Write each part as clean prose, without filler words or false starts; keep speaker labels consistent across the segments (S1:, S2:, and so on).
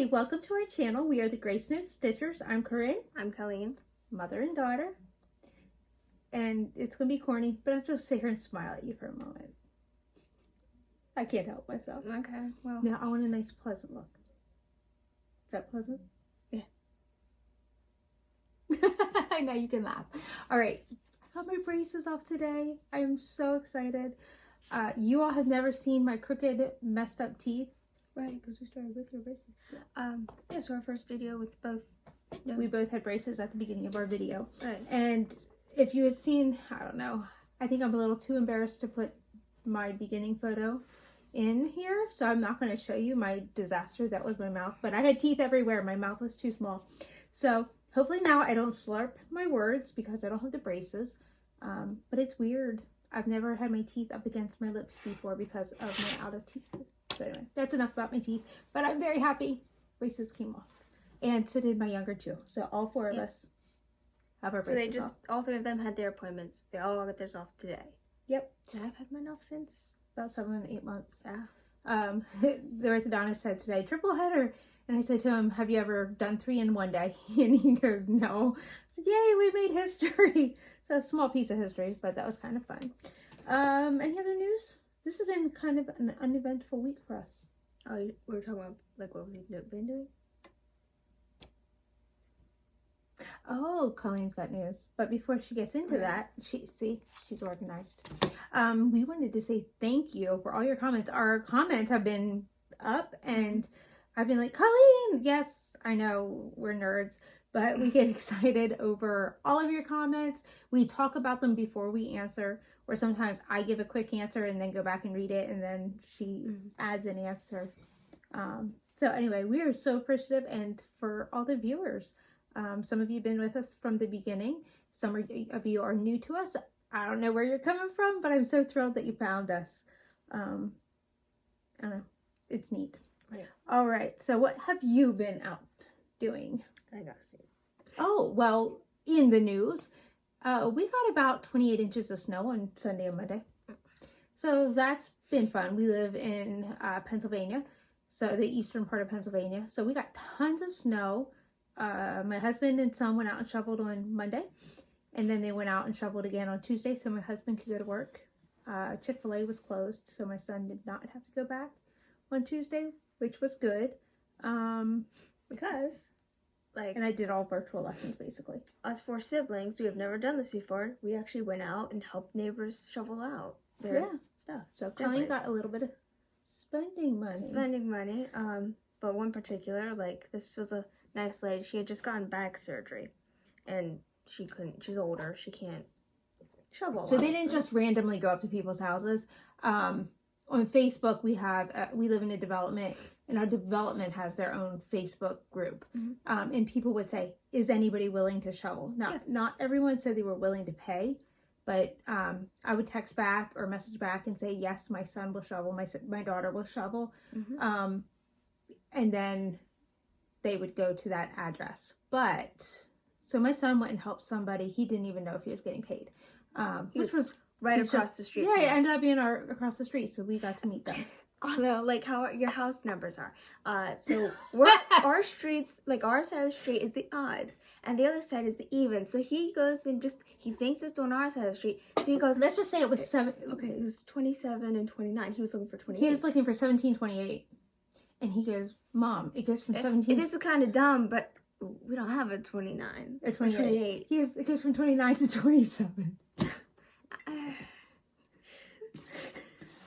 S1: Hi, welcome to our channel. We are the GraceNotesStitchers. I'm Corinne.
S2: I'm Colleen.
S1: Mother and daughter. And it's going to be corny, but I'll just sit here and smile at you for a moment. I can't help myself.
S2: Okay, well.
S1: Now I want a nice pleasant look. Is that pleasant?
S2: Yeah.
S1: I know you can laugh. All right. I got my braces off today. I am so excited. You all have never seen my crooked, messed up teeth.
S2: Right, because we started with your braces. Yeah, so our first video with both.
S1: Yeah. We both had braces at the beginning of our video.
S2: Right.
S1: And if you had seen, I don't know, I think I'm a little too embarrassed to put my beginning photo in here. So I'm not going to show you my disaster that was my mouth. But I had teeth everywhere. My mouth was too small. So hopefully now I don't slurp my words because I don't have the braces. But it's weird. I've never had my teeth up against my lips before because of my out of teeth. So anyway, that's enough about my teeth. But I'm very happy. Braces came off. And so did my younger two. So all four of us have our braces off.
S2: All three of them had their appointments. They all got theirs off today.
S1: Yep.
S2: And I've had mine off since
S1: about 7 to 8 months.
S2: Yeah.
S1: The orthodontist said today, triple header. And I said to him, have you ever done 3 in one day? And he goes, no. I said, yay, we made history. So a small piece of history, but that was kind of fun. Any other news? This has been kind of an uneventful week for us.
S2: Oh, we were talking about like what we've been doing?
S1: Oh, Colleen's got news. But before she gets into that, she's organized. We wanted to say thank you for all your comments. Our comments have been up and I've been like, Colleen, yes, I know we're nerds, but we get excited over all of your comments. We talk about them before we answer, or sometimes I give a quick answer and then go back and read it and then she adds an answer. So anyway, we are so appreciative, and for all the viewers. Some of you have been with us from the beginning. Some of you are new to us. I don't know where you're coming from, but I'm so thrilled that you found us. I don't know. It's neat.
S2: Right.
S1: All right. So what have you been out doing?
S2: I gotta see.
S1: Oh, well, in the news, we got about 28 inches of snow on Sunday and Monday. So that's been fun. We live in Pennsylvania, so the eastern part of Pennsylvania. So we got tons of snow. My husband and son went out and shoveled on Monday, and then they went out and shoveled again on Tuesday so my husband could go to work. Chick-fil-A was closed, so my son did not have to go back on Tuesday, which was good.
S2: Because,
S1: and I did all virtual lessons, basically.
S2: Us 4 siblings, we have never done this before. We actually went out and helped neighbors shovel out their stuff.
S1: So Colleen got a little bit of spending money.
S2: But one particular, this was a nice lady. She had just gotten back surgery, and she's older. She can't shovel.
S1: So they didn't just randomly go up to people's houses. On Facebook, we live in a development, and our development has their own Facebook group. And people would say, is anybody willing to shovel? Now, not everyone said they were willing to pay, but I would text back or message back and say, yes, my son will shovel, my daughter will shovel. And then they would go to that address. So my son went and helped somebody. He didn't even know if he was getting paid. Which was
S2: right across the street.
S1: Yeah, it ended up being across the street, so we got to meet them.
S2: Oh no, how your house numbers are. So our streets, our side of the street is the odds, and the other side is the even. So he goes and he thinks it's on our side of the street. So he goes,
S1: let's just say it was 7.
S2: Okay, it was 27 and 29. He was looking for 28.
S1: He was looking for 1728. And he goes, Mom, it goes from 17.
S2: This is kind of dumb, but we don't have a 29
S1: or 28. It goes from 29 to 27.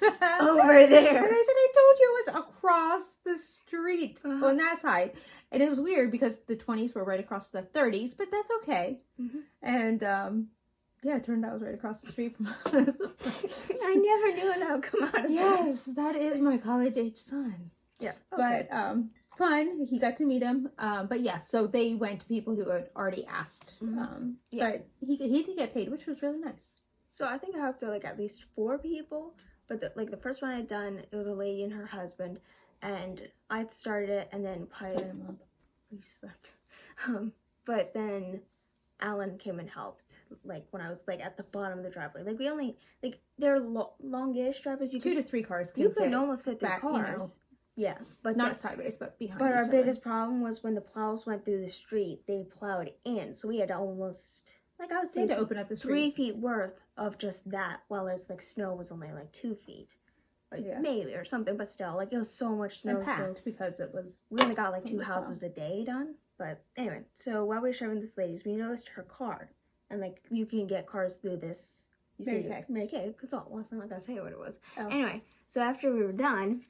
S2: Over there.
S1: And I said, I told you it was across the street on that side. And it was weird because the 20s were right across the 30s, but that's okay. And it turned out it was right across the street from us.
S2: I never knew that would come out of
S1: Yes, that is my college-age son.
S2: Yeah.
S1: Okay. But fun. He got to meet him. But yes, so they went to people who had already asked. But he did get paid, which was really nice.
S2: So I think I have to at least 4 people. But the first one I'd done, it was a lady and her husband, and I'd started it, and then we slept. But then Alan came and helped. When I was at the bottom of the driveway. We only they're longish driveways.
S1: 2 to 3 cars.
S2: You could almost fit 3 cars. Yeah, but
S1: not sideways, but behind.
S2: But
S1: each
S2: our
S1: other.
S2: biggest problem was when the plows went through the street. They plowed in, so we had almost, like I would say,
S1: to open up the
S2: 3
S1: street.
S2: feet worth of just that, while as like snow was only like 2 feet, like maybe or something. But still, like it was so much snow.
S1: And packed
S2: so
S1: because it was.
S2: we only got like 2 houses a day done. But anyway, so while we were serving this ladies, we noticed her card, and like you can get cards through this. Mary Kay consult. Well, I'm not gonna say what it was.
S1: Oh.
S2: Anyway, so after we were done,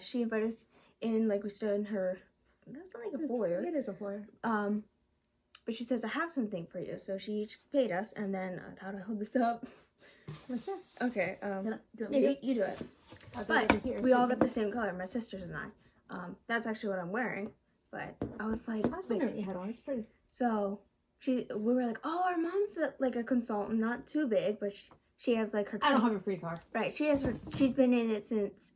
S2: she invited us in. Like we stood in her. That's not like a foyer.
S1: It is a foyer.
S2: But she says I have something for you. So she paid us, and then how do I hold this up?
S1: Like this.
S2: Okay. You do it.
S1: But
S2: we all got the same color. My sisters and I. That's actually what I'm wearing. But I was like,
S1: I was wondering what you had on. It's pretty.
S2: So we were like, oh, our mom's like a consultant, not too big, but she has like her.
S1: I don't have a free car.
S2: Right, she's been in it since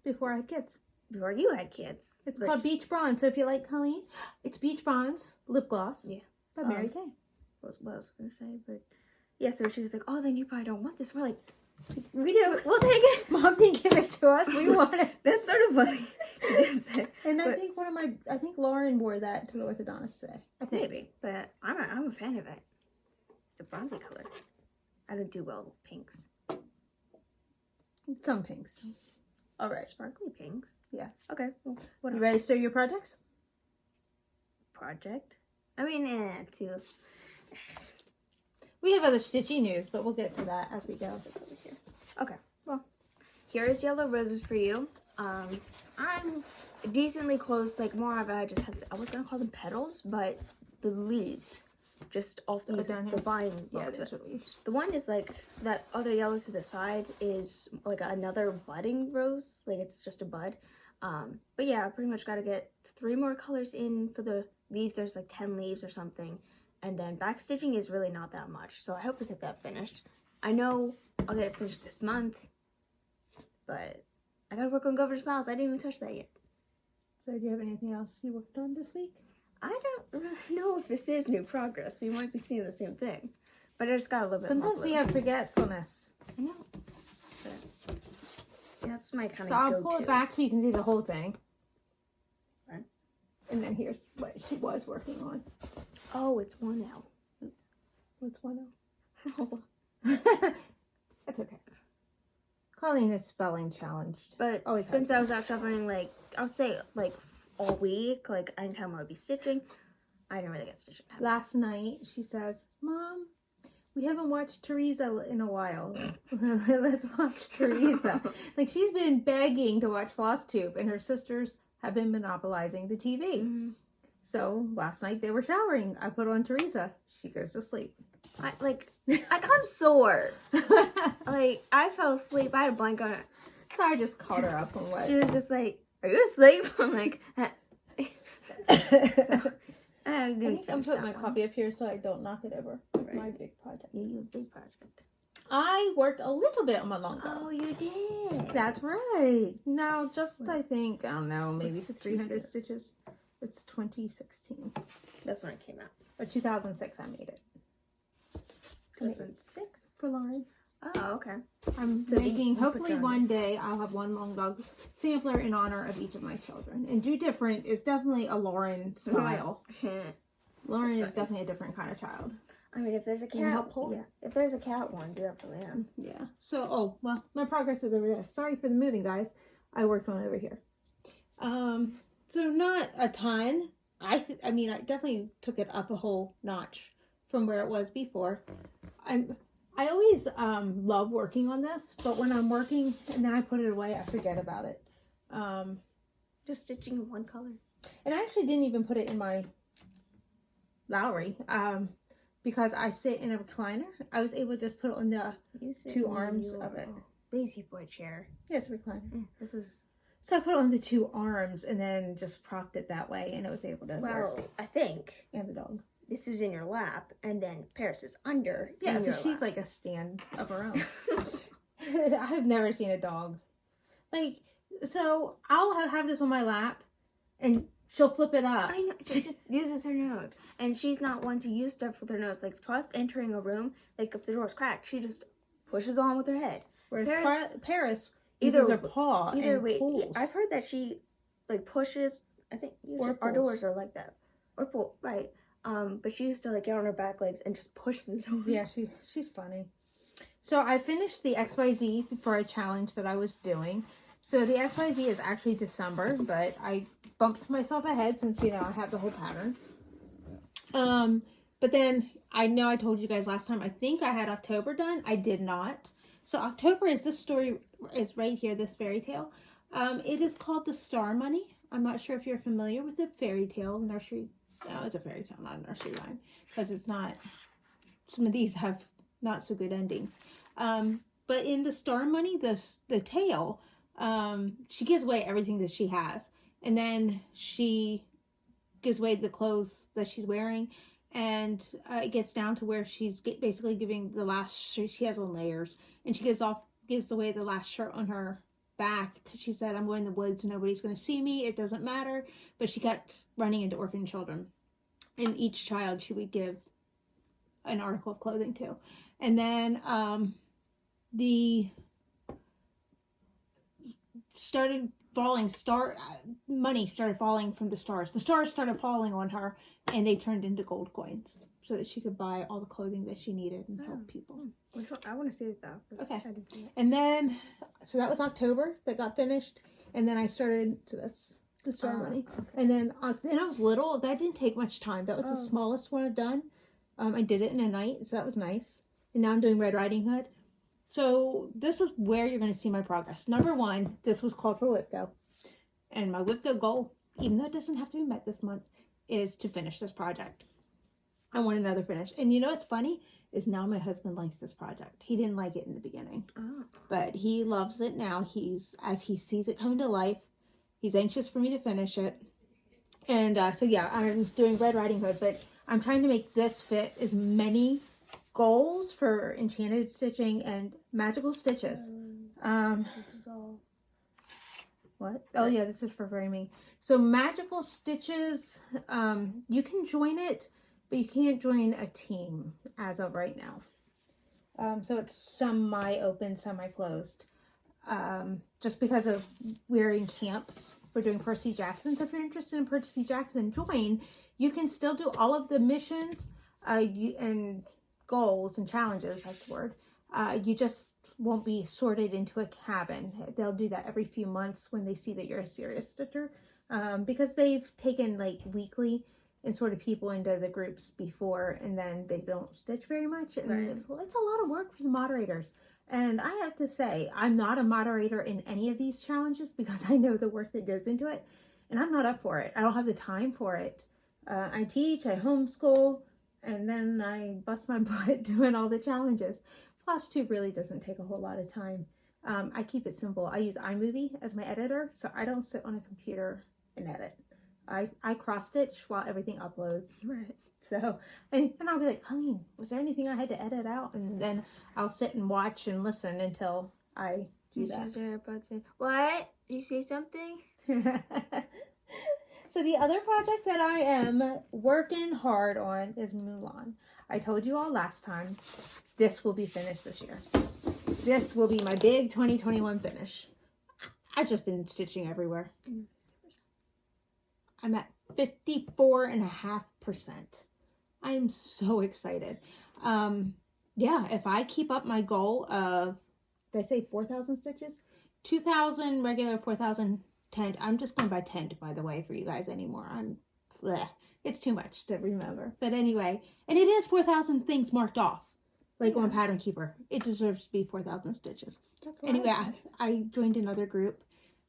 S1: before I had kids.
S2: Before you had kids.
S1: It's called Beach Bronze. So if you like Colleen, it's Beach Bronze lip gloss.
S2: Yeah.
S1: By Mary Kay.
S2: What I was gonna say, but yeah. So she was like, oh, then you probably don't want this. We're like, we do. We'll take it.
S1: Mom didn't give it to us. We want it.
S2: That's sort of funny. She didn't say.
S1: And I think I think Lauren wore that to the orthodontist today. I think.
S2: Maybe, but I'm a fan of it. It's a bronzy color. I don't do well with pinks.
S1: Some pinks. All right.
S2: Sparkly pinks.
S1: Yeah.
S2: Okay. Well, what
S1: you ready to start your projects?
S2: Project? I mean, too.
S1: We have other stitchy news, but we'll get to that as we go.
S2: Okay. Well, here's yellow roses for you. I'm decently close. Like more of it, I was gonna call them petals, but the leaves, just off the vine.
S1: Yeah, there's leaves.
S2: The one is like, so that other yellow to the side is like another budding rose. Like it's just a bud. But yeah, I pretty much got to get 3 more colors in for the leaves. There's like 10 leaves or something. And then backstitching is really not that much. So I hope to get that finished. I know I'll get it finished this month. But I got to work on Governor's Mouse. I didn't even touch that yet.
S1: So do you have anything else you worked on this week?
S2: I don't know if this is new progress. So you might be seeing the same thing. But I just got a little bit
S1: Sometimes we have forgetfulness.
S2: I know. But that's my kind of
S1: So I'll pull it back so you can see the whole thing.
S2: Right.
S1: And then here's what she was working on.
S2: Oh, it's 1L. Oops.
S1: What's 1L? That's okay. Colleen is spelling challenged.
S2: But since I was out shoveling, like, I would say, like, all week, like, anytime I would be stitching, I didn't really get stitching time.
S1: Last night, she says, Mom, we haven't watched Teresa in a while. Let's watch Teresa. Like, she's been begging to watch Flosstube, and her sisters have been monopolizing the TV. Mm-hmm. So, last night they were showering. I put on Teresa. She goes to sleep.
S2: I got sore. Like, I fell asleep. I had a blanket on it.
S1: So I just caught her up on what?
S2: She was just like, are you asleep? I'm like,
S1: I think I'm putting my copy up here so I don't knock it over. Right. My big project.
S2: Yeah, you have a big project.
S1: I worked a little bit on my long bow.
S2: Oh, you did?
S1: That's right. Now, just I think, I don't know, maybe 300 stitches. It's 2016.
S2: That's when it came out.
S1: Or 2006 I made it.
S2: 2006?
S1: For Lauren.
S2: Oh, okay.
S1: I'm making, hopefully one day I'll have one long dog sampler in honor of each of my children. And do different is definitely a Lauren style. Lauren is definitely a different kind of child.
S2: I mean, if there's a cat, if there's a cat one, definitely am.
S1: Yeah. So, well, my progress is over there. Sorry for the moving, guys. I worked on over here. So not a ton. I mean, I definitely took it up a whole notch from where it was before. I always love working on this, but when I'm working and then I put it away, I forget about it.
S2: Just stitching in one color.
S1: And I actually didn't even put it in my Lowry because I sit in a recliner. I was able to just put it on the 2 arms of it.
S2: Lazy boy chair.
S1: Yeah, it's a recliner.
S2: This is...
S1: So I put it on the 2 arms and then just propped it that way, and it was able to work.
S2: I think.
S1: And the dog.
S2: This is in your lap, and then Paris is under.
S1: Yeah, so she's like a stand of her own. I've never seen a dog. Like, so I'll have this on my lap, and she'll flip it up.
S2: I know. She just uses her nose. And she's not one to use stuff with her nose. Like, to us entering a room, like if the door's cracked, she just pushes on with her head.
S1: Whereas Paris uses her paw and pulls.
S2: I've heard that she like pushes. I think
S1: Or
S2: our
S1: pulls.
S2: doors are like that. Or pull, right. But she used to like get on her back legs and just push the door.
S1: Yeah, she's funny. So I finished the XYZ for a challenge that I was doing. So the XYZ is actually December, but I bumped myself ahead since, you know, I have the whole pattern. But then I know I told you guys last time, I think I had October done. I did not. So October is this story is right here, this fairy tale. It is called The Star Money. I'm not sure if you're familiar with the fairy tale nursery. No, it's a fairy tale, not a nursery rhyme, because it's not. Some of these have not so good endings. But in The Star Money, the tale, she gives away everything that she has, and then she gives away the clothes that she's wearing, and it gets down to where she's basically giving the last shirt. She has on layers, and she gives away the last shirt on her back because she said, I'm going in the woods, nobody's going to see me, it doesn't matter. But she kept running into orphan children, and each child she would give an article of clothing to. And then the started falling money started falling from the stars. The stars started falling on her, and they turned into gold coins so that she could buy all the clothing that she needed and help people.
S2: I want to see it though.
S1: Okay. I didn't see it. And then, so that was October that got finished, and then I started. So that's The Star Money. Okay. And then, and I was little. That didn't take much time. That was the smallest one I've done. I did it in a night, so that was nice. And now I'm doing Red Riding Hood. So this is where you're going to see my progress. Number one, this was called for WIPGO. And my WIPGO goal, even though it doesn't have to be met this month, is to finish this project. I want another finish. And you know what's funny? Is now my husband likes this project. He didn't like it in the beginning. But he loves it now. As he sees it come to life, he's anxious for me to finish it. And so yeah, I'm doing Red Riding Hood, but I'm trying to make this fit as many goals for enchanted stitching and magical stitches.
S2: This is all.
S1: What? Oh yeah, this is for framing. So magical stitches, you can join it, but you can't join a team as of right now. So it's semi-open, semi-closed. Just because of we're in camps, we're doing Percy Jackson. So if you're interested in Percy Jackson, join. You can still do all of the missions and goals and challenges, that's the word. You just won't be sorted into a cabin. They'll do that every few months when they see that you're a serious stitcher. Because they've taken like weekly and sorted people into the groups before, and then they don't stitch very much. And
S2: Right.
S1: it's a lot of work for the moderators. And I have to say, I'm not a moderator in any of these challenges because I know the work that goes into it, and I'm not up for it. I don't have the time for it. I teach, I homeschool, and then I bust my butt doing all the challenges. Flosstube really doesn't take a whole lot of time. I keep it simple. I use iMovie as my editor, so I don't sit on a computer and edit. I cross stitch while everything uploads.
S2: Right.
S1: So, and I'll be like, Colleen, was there anything I had to edit out? And then I'll sit and watch and listen until I do that.
S2: What? You say something?
S1: So the other project that I am working hard on is Mulan. I told you all last time, this will be finished this year. This will be my big 2021 finish. I've just been stitching everywhere. I'm at 54.5%. I'm so excited. Yeah, if I keep up my goal of, did I say 4,000 stitches? 2,000 regular, 4,000 tent. I'm just going by tent, by the way, for you guys anymore. It's too much to remember. But anyway, and it is 4,000 things marked off. Like on Pattern Keeper. It deserves to be 4,000 stitches.
S2: That's what
S1: anyway, I joined another group.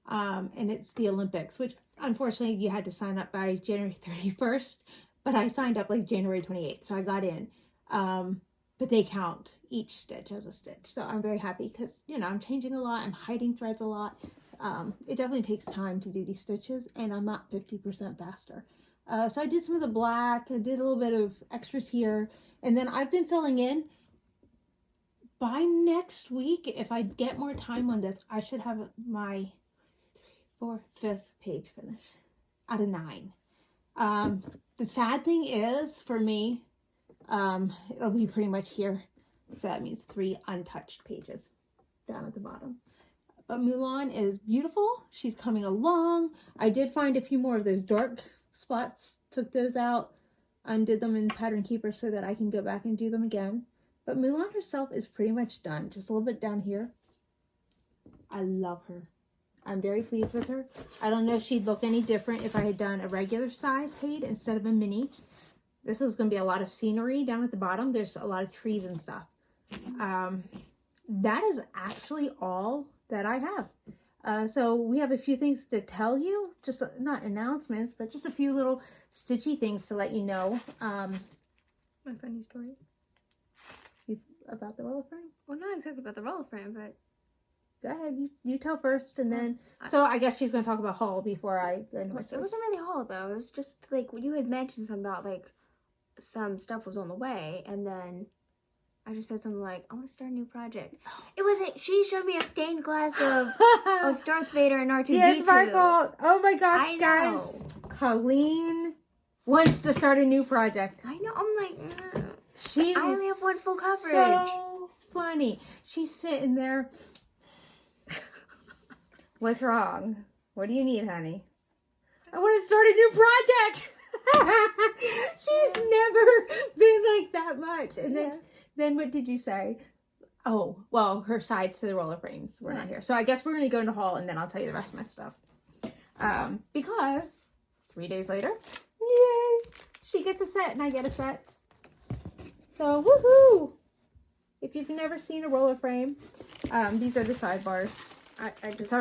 S1: And it's the Olympics, which unfortunately you had to sign up by January 31st. But I signed up like January 28th, so I got in. But they count each stitch as a stitch. So I'm very happy because, you know, I'm changing a lot. I'm hiding threads a lot. It definitely takes time to do these stitches, and I'm not 50% faster. So I did some of the black. I did a little bit of extras here. And then I've been filling in. By next week, if I get more time on this, I should have my 5th page finish out of 9. The sad thing is, for me, it'll be pretty much here. So that means 3 untouched pages down at the bottom. But Mulan is beautiful. She's coming along. I did find a few more of those dark spots. Took those out. Undid them in Pattern Keeper so that I can go back and do them again. But Mulan herself is pretty much done. Just a little bit down here. I love her. I'm very pleased with her. I don't know if she'd look any different if I had done a regular size Haid instead of a mini. This is going to be a lot of scenery down at the bottom. There's a lot of trees and stuff. That is actually all that I have. So we have a few things to tell you. Just not announcements, but just a few little stitchy things to let you know.
S2: My funny story.
S1: About the roller frame?
S2: Well, not exactly about the roller frame, but...
S1: Go ahead, you tell first, and then... So I guess she's going to talk about haul before I go into my story.
S2: It wasn't really haul, though. It was just, like, you had mentioned something about, like, some stuff was on the way, and then I just said something like, I want to start a new project. It wasn't... She showed me a stained glass of Darth Vader and R2-D2.
S1: Yeah, it's my fault. Oh my gosh, guys. Colleen wants to start a new project.
S2: I know. I'm like...
S1: She
S2: I only have one full coverage.
S1: So funny. She's sitting there... What's wrong? What do you need, honey? I want to start a new project. She's never been like that much. And then what did you say? Oh, well, her sides to the roller frames were not here. So I guess we're going to go into haul and then I'll tell you the rest of my stuff. Because 3 days later, yay, she gets a set and I get a set. So, woohoo! If you've never seen a roller frame, these are the sidebars.
S2: I just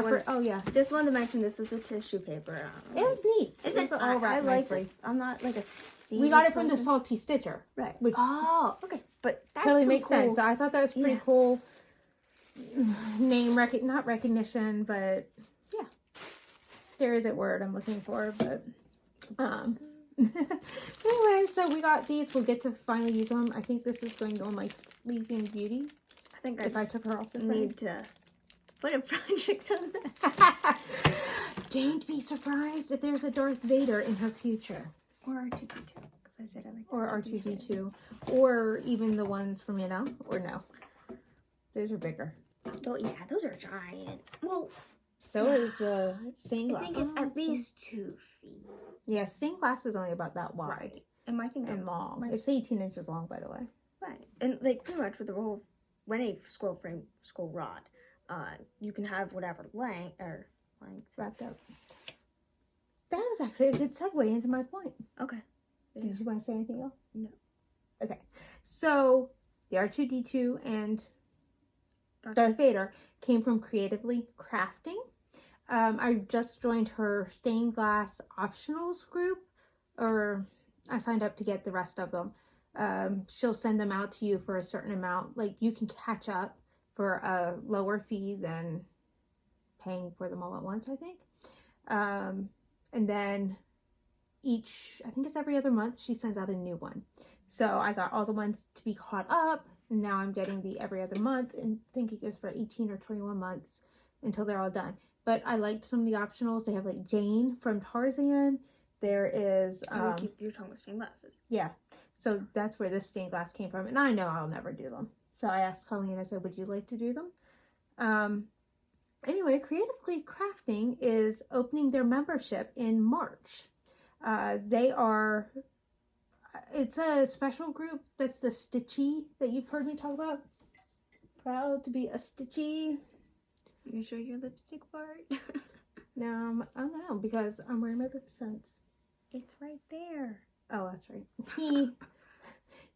S2: just wanted to mention this was the tissue paper.
S1: It was neat. It's all wrapped nicely.
S2: I'm not like a
S1: we got it from the Salty Stitcher.
S2: Right.
S1: Which
S2: okay. But that
S1: totally makes sense. So I thought that was pretty cool. Name not recognition, but yeah. There is a word I'm looking for, but anyway, so we got these. We'll get to finally use them. I think this is going to go on my Sleeping Beauty.
S2: I think
S1: I took her off the frame.
S2: Need to put a project on that.
S1: Don't be surprised if there's a Darth Vader in her future.
S2: Or R2-D2, because I said I like
S1: or R2-D2. Or even the ones from, or no. Those are bigger.
S2: Oh, yeah, those are giant. Well,
S1: so is the stained glass.
S2: I think it's at least 2 feet.
S1: Yeah, stained glass is only about that wide.
S2: Right. And I think
S1: and long. It's 18 inches long, by the way.
S2: Right. And, like, pretty much with the whole, when a scroll rod, you can have whatever length
S1: wrapped up. That was actually a good segue into my point.
S2: Okay.
S1: Did you want to say anything else?
S2: No.
S1: Okay. So the R2-D2 and Darth Vader came from Creatively Crafting. I just joined her stained glass optionals group, or I signed up to get the rest of them. She'll send them out to you for a certain amount. Like, you can catch up for a lower fee than paying for them all at once, I think. And then I think it's every other month, she sends out a new one. So I got all the ones to be caught up, and now I'm getting the every other month, and I think it goes for 18 or 21 months until they're all done. But I liked some of the optionals. They have like Jane from Tarzan. There is...
S2: you're talking about stained glasses.
S1: Yeah. So that's where this stained glass came from. And I know I'll never do them. So I asked Colleen, I said, would you like to do them? Anyway, Creatively Crafting is opening their membership in March. It's a special group that's the Stitchy that you've heard me talk about. Proud to be a Stitchy.
S2: You show your lipstick part?
S1: No, I don't know, because I'm wearing my lip sense.
S2: It's right there.
S1: Oh, that's right.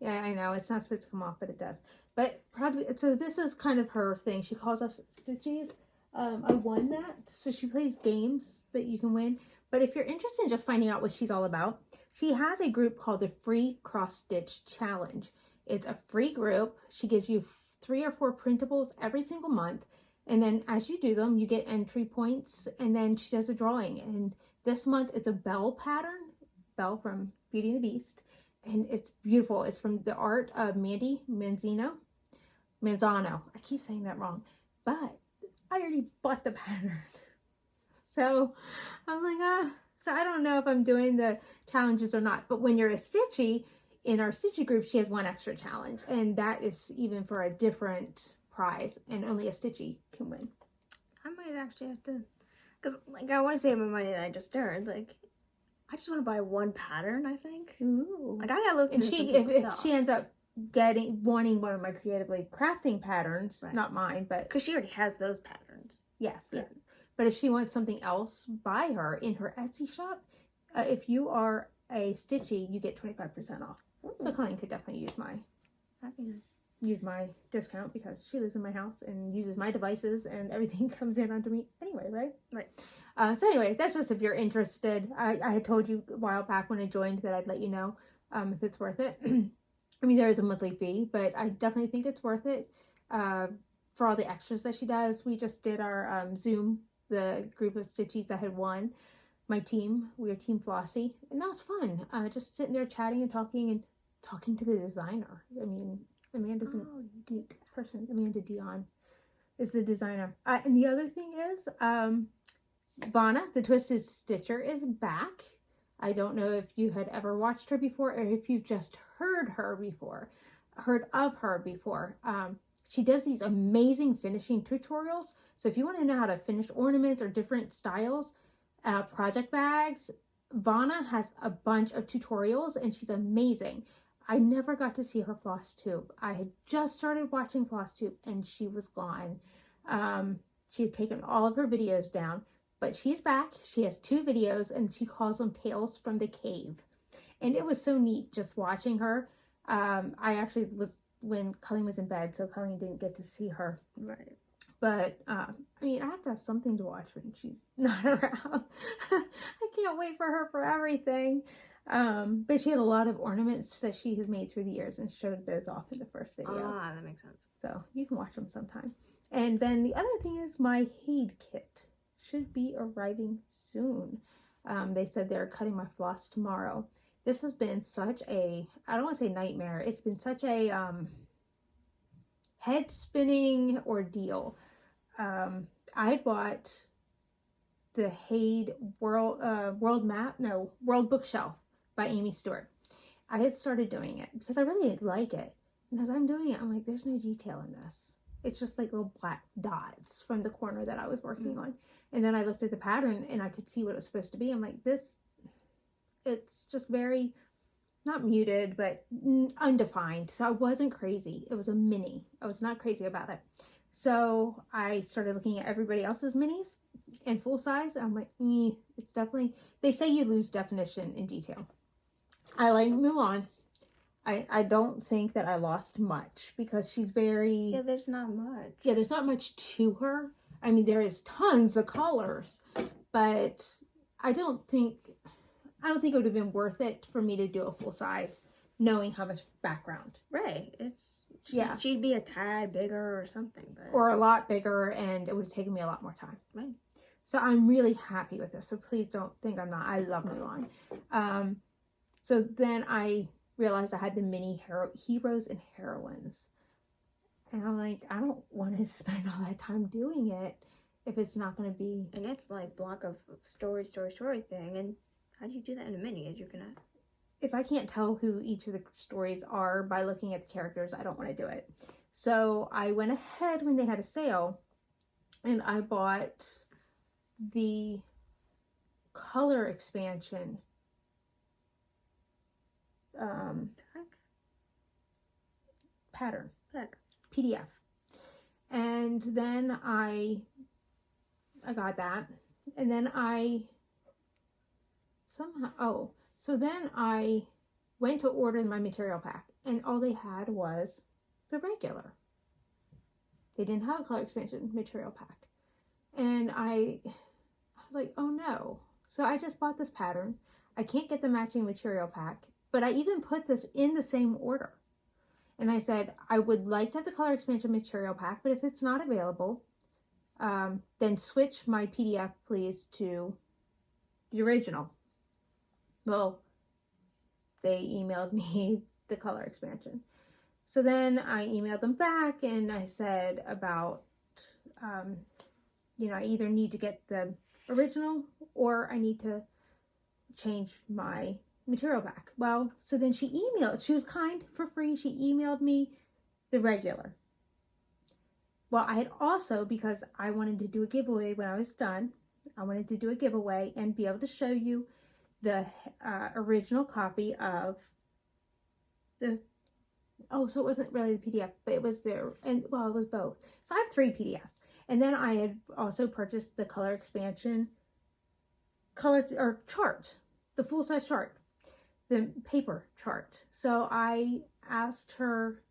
S1: Yeah, I know. It's not supposed to come off, but it does. But probably, so this is kind of her thing. She calls us Stitchies. I won that. So she plays games that you can win. But if you're interested in just finding out what she's all about, she has a group called the Free Cross Stitch Challenge. It's a free group. She gives you 3 or 4 printables every single month. And then as you do them, you get entry points. And then she does a drawing. And this month it's a Belle pattern. Belle from Beauty and the Beast. And it's beautiful. It's from the art of Mandy Manzano. I keep saying that wrong. But I already bought the pattern. So I'm like, so I don't know if I'm doing the challenges or not. But when you're a Stitchy, in our Stitchy group, she has 1 extra challenge. And that is even for a different prize. And only a Stitchy can win.
S2: I might actually have to, because like I want to save my money that I just earned. Like, I just want to buy one pattern. I think.
S1: Ooh.
S2: Like I gotta look
S1: And
S2: into some
S1: if
S2: people's stuff.
S1: she ends up wanting one of my creatively crafting patterns,
S2: Right.
S1: not mine, but
S2: because she already has those patterns.
S1: yes,
S2: Yeah.
S1: But if she wants something else, buy her in her Etsy shop. If you are a Stitchy, you get 25% off.
S2: Ooh.
S1: So Colleen could definitely use my discount because she lives in my house and uses my devices and everything comes in under me anyway, right?
S2: Right.
S1: So anyway, that's just if you're interested. I had told you a while back when I joined that I'd let you know if it's worth it. I mean, there is a monthly fee, but I definitely think it's worth it for all the extras that she does. We just did our Zoom, the group of Stitchies that had won. My team, we were Team Flossie, and that was fun. Just sitting there chatting and talking to the designer. I mean, Amanda's a neat person. Amanda Dion is the designer. And the other thing is, Vana, the Twisted Stitcher, is back. I don't know if you had ever watched her before or if you've just heard of her before. She does these amazing finishing tutorials. So if you want to know how to finish ornaments or different styles, project bags, Vana has a bunch of tutorials and she's amazing. I never got to see her Flosstube. I had just started watching Flosstube and she was gone. She had taken all of her videos down, but she's back. She has 2 videos and she calls them Tales from the Cave. And it was so neat just watching her. I actually was when Colleen was in bed, so Colleen didn't get to see her.
S2: Right.
S1: But, I mean, I have to have something to watch when she's not around. I can't wait for her for everything. But she had a lot of ornaments that she has made through the years and showed those off in the first video.
S2: Ah, that makes sense.
S1: So you can watch them sometime. And then the other thing is my Hade kit should be arriving soon. They said they're cutting my floss tomorrow. This has been such a, I don't want to say nightmare. It's been such a head spinning ordeal. I had bought the Hade World Bookshelf by Amy Stewart. I had started doing it because I really like it. And as I'm doing it, I'm like, there's no detail in this. It's just like little black dots from the corner that I was working on. And then I looked at the pattern and I could see what it was supposed to be. I'm like, it's just very, not muted, but undefined. So I wasn't crazy. It was a mini. I was not crazy about it. So I started looking at everybody else's minis and full size. I'm like, it's definitely, they say you lose definition in detail. I like move on. I don't think that I lost much because she's very...
S2: Yeah, there's not much.
S1: Yeah, there's not much to her. I mean, there is tons of colors, but I don't think it would have been worth it for me to do a full size, knowing how much background.
S2: Right.
S1: Yeah.
S2: She'd be a tad bigger or something. But...
S1: Or a lot bigger, and it would have taken me a lot more time.
S2: Right.
S1: So I'm really happy with this. So please don't think I'm not. I love Mulan. So then I realized I had the mini heroes and heroines. And I'm like, I don't want to spend all that time doing it if it's not going to be...
S2: And it's like block of story thing. And how do you do that in a mini? You're going to...
S1: If I can't tell who each of the stories are by looking at the characters, I don't want to do it. So I went ahead when they had a sale and I bought the color expansion pattern PDF, and then I got that, and then I went to order my material pack, and all they had was the regular. They didn't have a color expansion material pack, and I was like, oh no. So I just bought this pattern. I can't get the matching material pack, but I even put this in the same order. And I said, I would like to have the color expansion material pack, but if it's not available, then switch my PDF, please, to the original. Well, they emailed me the color expansion. So then I emailed them back and I said about, I either need to get the original or I need to change my material pack. Well, so then she was kind for free. She emailed me the regular. Well, I had also, because I wanted to do a giveaway when I was done, I wanted to do a giveaway and be able to show you the original copy of the, oh, so it wasn't really the PDF, but it was there, and well, it was both. So I have 3 PDFs. And then I had also purchased the color expansion color or chart, the full-size chart, the paper chart. So I asked her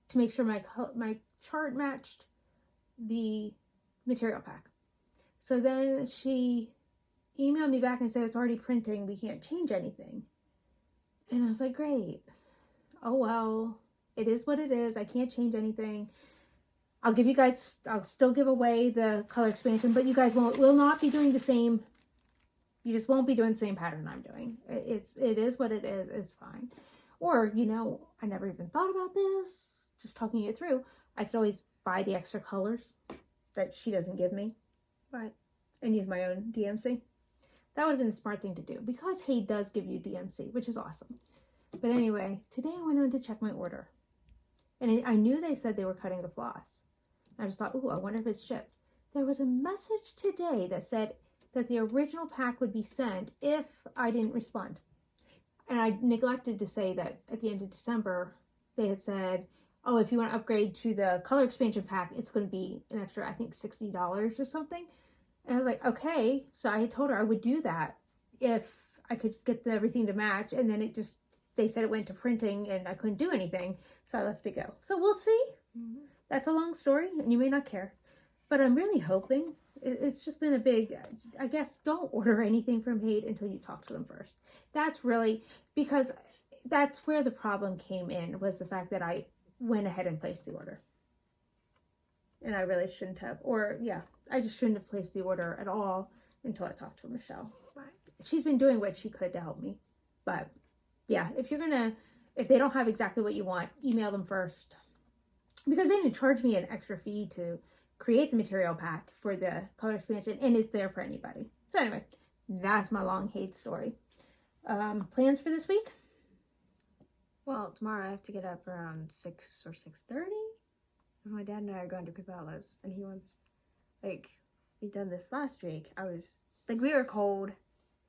S1: to make sure my chart matched the material pack. So then she emailed me back and said, it's already printing, we can't change anything. And I was like, great. Oh well, it is what it is. I can't change anything. I'll still give away the color expansion, but you guys will not be doing the same. You just won't be doing the same pattern I'm doing. It is what it is. It's fine. Or, you know, I never even thought about this. Just talking it through. I could always buy the extra colors that she doesn't give me.
S2: Right.
S1: And use my own DMC. That would have been the smart thing to do. Because Hay does give you DMC, which is awesome. But anyway, today I went on to check my order. And I knew they said they were cutting the floss. I just thought, ooh, I wonder if it's shipped. There was a message today that said that the original pack would be sent if I didn't respond. And I neglected to say that at the end of December, they had said, oh, if you want to upgrade to the color expansion pack, it's going to be an extra, I think, $60 or something. And I was like, okay. So I had told her I would do that if I could get everything to match. And then they said it went to printing and I couldn't do anything. So I left it go. So we'll see. Mm-hmm. That's a long story and you may not care. But I'm really hoping. It's just been a big, I guess, don't order anything from Hate until you talk to them first. That's really, because that's where the problem came in, was the fact that I went ahead and placed the order. And I really shouldn't have. Or, yeah, I just shouldn't have placed the order at all until I talked to Michelle. Right. She's been doing what she could to help me. But, yeah, if they don't have exactly what you want, email them first. Because they didn't charge me an extra fee to create the material pack for the color expansion, and it's there for anybody. So anyway, that's my long Hate story. Plans for this week?
S2: Well, tomorrow I have to get up around 6 or 6:30 because my dad and I are going to Cabela's, and he wants, like, we done this last week. I was, like, we were cold.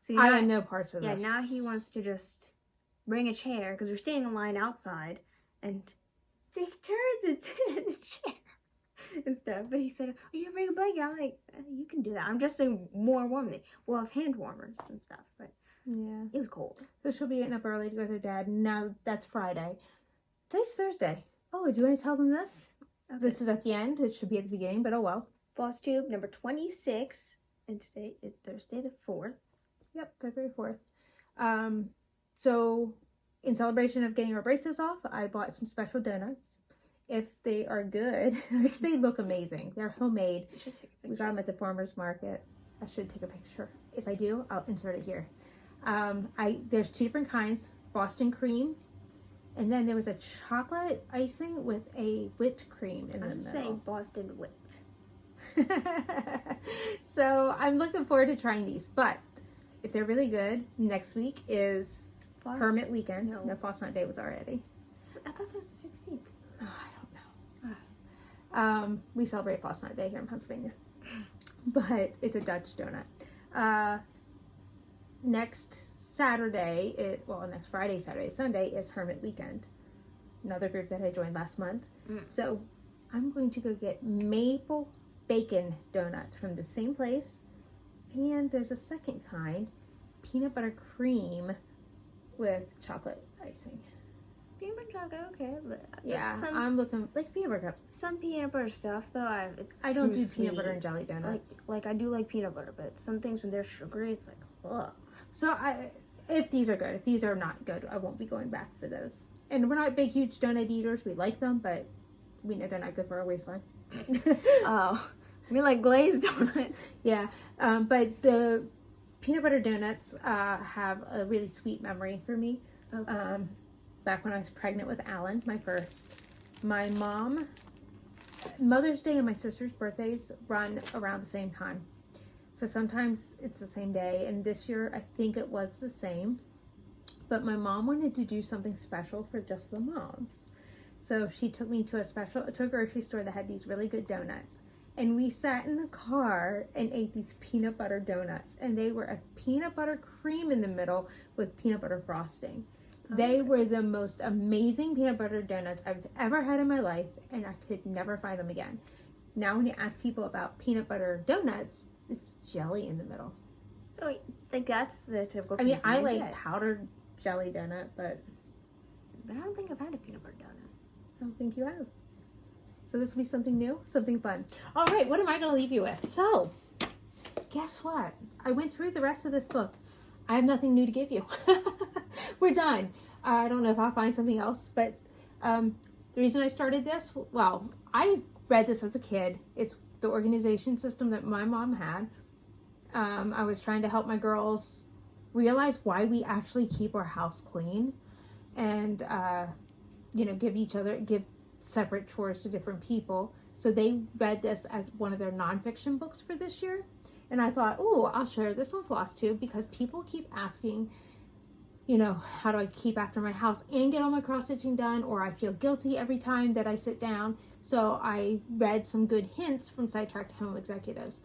S2: So
S1: I had no parts of
S2: this.
S1: this.
S2: Yeah, now he wants to just bring a chair because we're staying in line outside and take turns and sit in the chair and stuff. But he said, "Are you gonna bring a blanket?" I'm like, "You can do that. I'm just a more warm. We'll have hand warmers and stuff." But yeah, it was cold.
S1: So she'll be getting up early to go with her dad. Now that's Friday. Today's Thursday. Oh, do you want to tell them this? Okay. This is at the end. It should be at the beginning, but oh well.
S2: Flosstube number 26, and today is Thursday the 4th.
S1: Yep, February 4th. So in celebration of getting our braces off, I bought some special donuts. If they are good, which they look amazing. They're homemade.
S2: You should take a picture.
S1: We got them at the farmer's market. I should take a picture. If I do, I'll insert it here. There's 2 different kinds. Boston cream. And then there was a chocolate icing with a whipped cream in the middle.
S2: I'm saying Boston whipped.
S1: So I'm looking forward to trying these. But if they're really good, next week is Hermit Weekend. No, Floss Nut Day was already.
S2: I thought that was the 16th.
S1: Oh, I don't know. We celebrate Floss Nut Day here in Pennsylvania. But it's a Dutch donut. Next Friday, Saturday, Sunday is Hermit Weekend. Another group that I joined last month. So I'm going to go get maple bacon donuts from the same place. And there's a second kind, peanut butter cream with chocolate icing.
S2: Peanut butter chocolate, okay.
S1: Yeah, I'm looking like peanut butter cup.
S2: Some peanut butter stuff though,
S1: I don't do peanut butter and jelly donuts.
S2: Like I do like peanut butter, but some things when they're sugary, it's like ugh.
S1: So if these are good, if these are not good, I won't be going back for those. And we're not big, huge donut eaters. We like them, but we know they're not good for our waistline.
S2: Oh, I mean like glazed donuts.
S1: Yeah, but the peanut butter donuts have a really sweet memory for me. Okay. Back when I was pregnant with Alan, my first, my mom, Mother's Day and my sister's birthdays run around the same time. So sometimes it's the same day, and this year I think it was the same. But my mom wanted to do something special for just the moms. So she took me to a grocery store that had these really good donuts. And we sat in the car and ate these peanut butter donuts. And they were a peanut butter cream in the middle with peanut butter frosting. They were the most amazing peanut butter donuts I've ever had in my life, and I could never find them again. Now when you ask people about peanut butter donuts, it's jelly in the middle.
S2: Oh, like that's the typical.
S1: I mean, I like powdered jelly donut, but
S2: I don't think I've had a peanut butter donut.
S1: I don't think you have. So this will be something new, something fun. All right, what am I going to leave you with? So, guess what? I went through the rest of this book. I have nothing new to give you. We're done. I don't know if I'll find something else, but the reason I started this, well, I read this as a kid. It's the organization system that my mom had. I was trying to help my girls realize why we actually keep our house clean and, give separate chores to different people. So they read this as one of their nonfiction books for this year. And I thought, oh, I'll share this on Flosstube because people keep asking, how do I keep after my house and get all my cross stitching done, or I feel guilty every time that I sit down. So I read some good hints from Sidetracked Home Executives,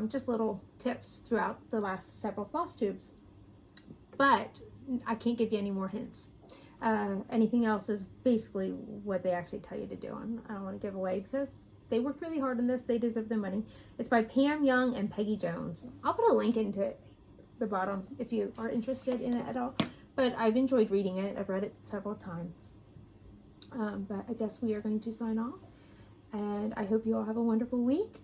S1: just little tips throughout the last several Flosstubes. But I can't give you any more hints. Anything else is basically what they actually tell you to do. I don't want to give away because they worked really hard on this. They deserve their money. It's by Pam Young and Peggy Jones. I'll put a link into it, the bottom, if you are interested in it at all. But I've enjoyed reading it. I've read it several times. But I guess we are going to sign off. And I hope you all have a wonderful week.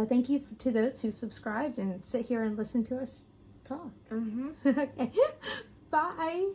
S1: Thank you to those who subscribed and sit here and listen to us talk.
S2: Mm-hmm.
S1: Okay. Bye.